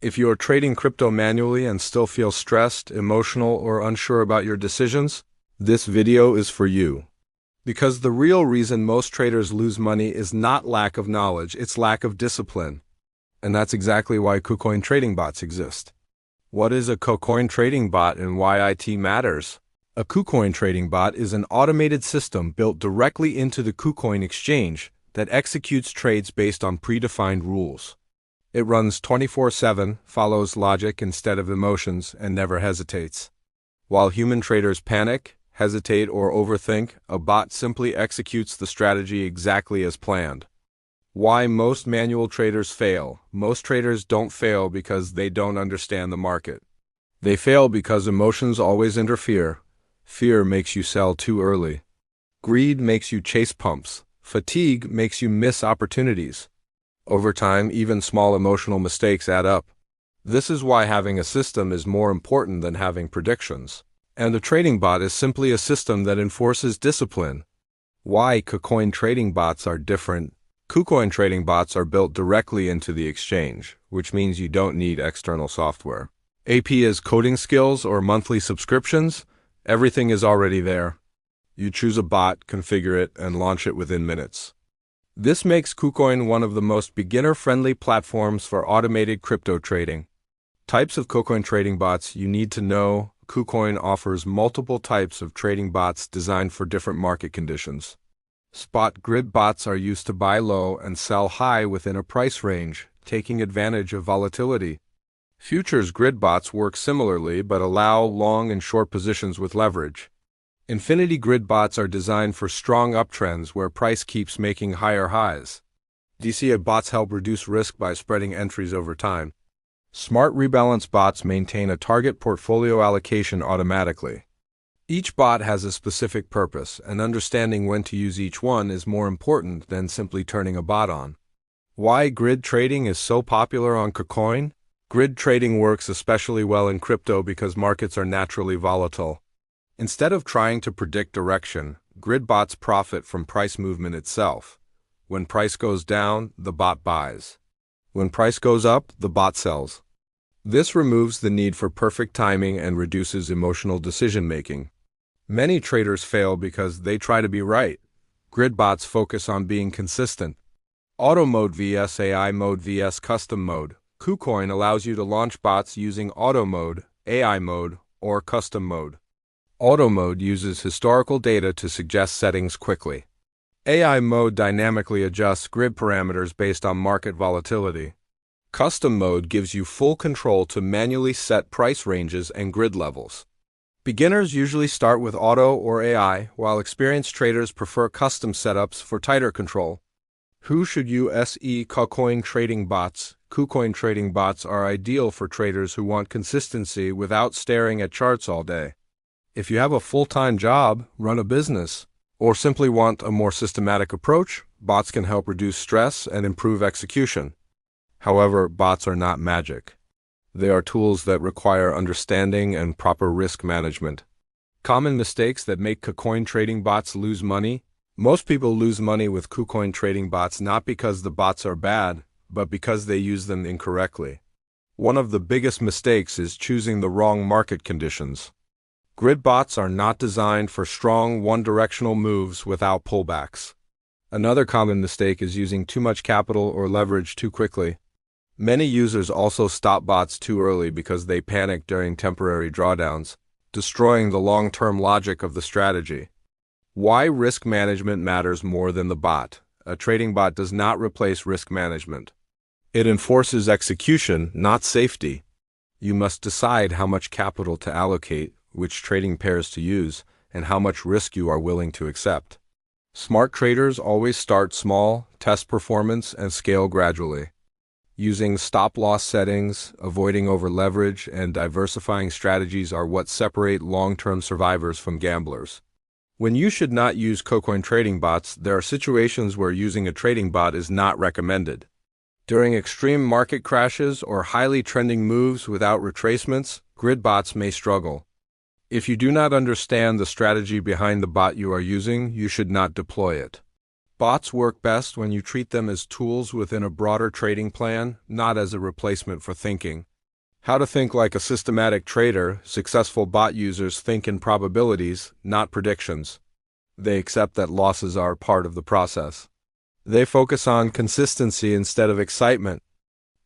If you are trading crypto manually and still feel stressed, emotional, or unsure about your decisions, this video is for you. Because the real reason most traders lose money is not lack of knowledge, it's lack of discipline. And that's exactly why KuCoin trading bots exist. What is a KuCoin trading bot and why IT matters? A KuCoin trading bot is an automated system built directly into the KuCoin exchange that executes trades based on predefined rules. It runs 24/7, follows logic instead of emotions, and never hesitates. While human traders panic, hesitate, or overthink, a bot simply executes the strategy exactly as planned. Why most manual traders fail? Most traders don't fail because they don't understand the market. They fail because emotions always interfere. Fear makes you sell too early. Greed makes you chase pumps. Fatigue makes you miss opportunities. Over time, even small emotional mistakes add up. This is why having a system is more important than having predictions. And a trading bot is simply a system that enforces discipline. Why KuCoin trading bots are different? KuCoin trading bots are built directly into the exchange, which means you don't need external software. AP is coding skills or monthly subscriptions. Everything is already there. You choose a bot, configure it, and launch it within minutes. This makes KuCoin one of the most beginner-friendly platforms for automated crypto trading. Types of KuCoin trading bots you need to know. KuCoin offers multiple types of trading bots designed for different market conditions. Spot grid bots are used to buy low and sell high within a price range, taking advantage of volatility. Futures grid bots work similarly but allow long and short positions with leverage. Infinity grid bots are designed for strong uptrends where price keeps making higher highs. DCA bots help reduce risk by spreading entries over time. Smart rebalance bots maintain a target portfolio allocation automatically. Each bot has a specific purpose, and understanding when to use each one is more important than simply turning a bot on. Why grid trading is so popular on KuCoin? Grid trading works especially well in crypto because markets are naturally volatile. Instead of trying to predict direction, grid bots profit from price movement itself. When price goes down, the bot buys. When price goes up, the bot sells. This removes the need for perfect timing and reduces emotional decision-making. Many traders fail because they try to be right. Grid bots focus on being consistent. Auto mode vs AI mode vs custom mode. KuCoin allows you to launch bots using auto mode, AI mode, or custom mode. Auto mode uses historical data to suggest settings quickly. AI mode dynamically adjusts grid parameters based on market volatility. Custom mode gives you full control to manually set price ranges and grid levels. Beginners usually start with auto or AI, while experienced traders prefer custom setups for tighter control. Who should use KuCoin trading bots? KuCoin trading bots are ideal for traders who want consistency without staring at charts all day. If you have a full-time job, run a business, or simply want a more systematic approach, bots can help reduce stress and improve execution. However, bots are not magic. They are tools that require understanding and proper risk management. Common mistakes that make KuCoin trading bots lose money. Most people lose money with KuCoin trading bots not because the bots are bad, but because they use them incorrectly. One of the biggest mistakes is choosing the wrong market conditions. Grid bots are not designed for strong one-directional moves without pullbacks. Another common mistake is using too much capital or leverage too quickly. Many users also stop bots too early because they panic during temporary drawdowns, destroying the long-term logic of the strategy. Why risk management matters more than the bot? A trading bot does not replace risk management. It enforces execution, not safety. You must decide how much capital to allocate, which trading pairs to use, and how much risk you are willing to accept. Smart traders always start small, test performance, and scale gradually. Using stop-loss settings, avoiding over-leverage, and diversifying strategies are what separate long-term survivors from gamblers. When you should not use KuCoin trading bots, there are situations where using a trading bot is not recommended. During extreme market crashes or highly trending moves without retracements, grid bots may struggle. If you do not understand the strategy behind the bot you are using, you should not deploy it. Bots work best when you treat them as tools within a broader trading plan, not as a replacement for thinking. How to think like a systematic trader. Successful bot users think in probabilities, not predictions. They accept that losses are part of the process. They focus on consistency instead of excitement.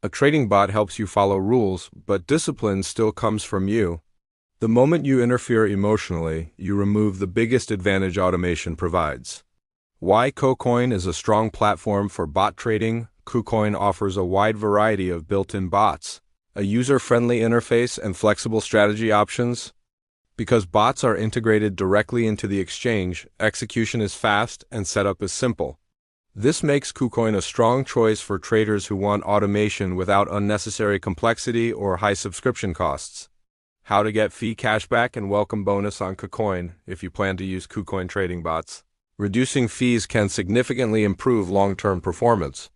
A trading bot helps you follow rules, but discipline still comes from you. The moment you interfere emotionally, you remove the biggest advantage automation provides. Why KuCoin is a strong platform for bot trading. KuCoin offers a wide variety of built-in bots, a user-friendly interface, and flexible strategy options. Because bots are integrated directly into the exchange, execution is fast and setup is simple. This makes KuCoin a strong choice for traders who want automation without unnecessary complexity or high subscription costs. How to get fee cashback and welcome bonus on KuCoin if you plan to use KuCoin trading bots. Reducing fees can significantly improve long-term performance.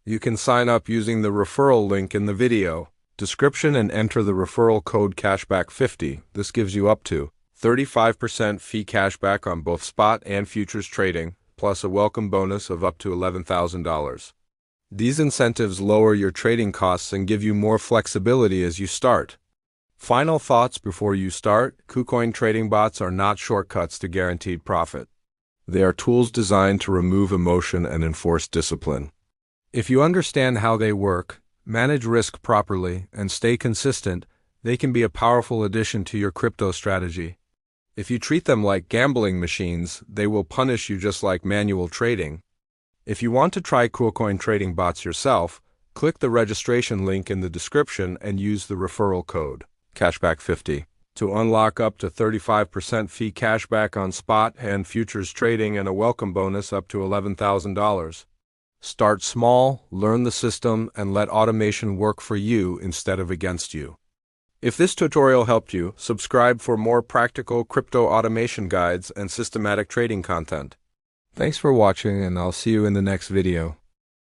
You can sign up using the referral link in the video description and enter the referral code cashback50. This gives you up to 35% fee cashback on both spot and futures trading, plus a welcome bonus of up to $11,000. These incentives lower your trading costs and give you more flexibility as you start. Final thoughts before you start. KuCoin trading bots are not shortcuts to guaranteed profit. They are tools designed to remove emotion and enforce discipline. If you understand how they work, manage risk properly, and stay consistent, they can be a powerful addition to your crypto strategy. If you treat them like gambling machines, they will punish you just like manual trading. If you want to try KuCoin trading bots yourself, click the registration link in the description and use the referral code cashback50 to unlock up to 35% fee cashback on spot and futures trading and a welcome bonus up to $11,000. Start small, learn the system, and let automation work for you instead of against you. If this tutorial helped you, subscribe for more practical crypto automation guides and systematic trading content. Thanks for watching, and I'll see you in the next video.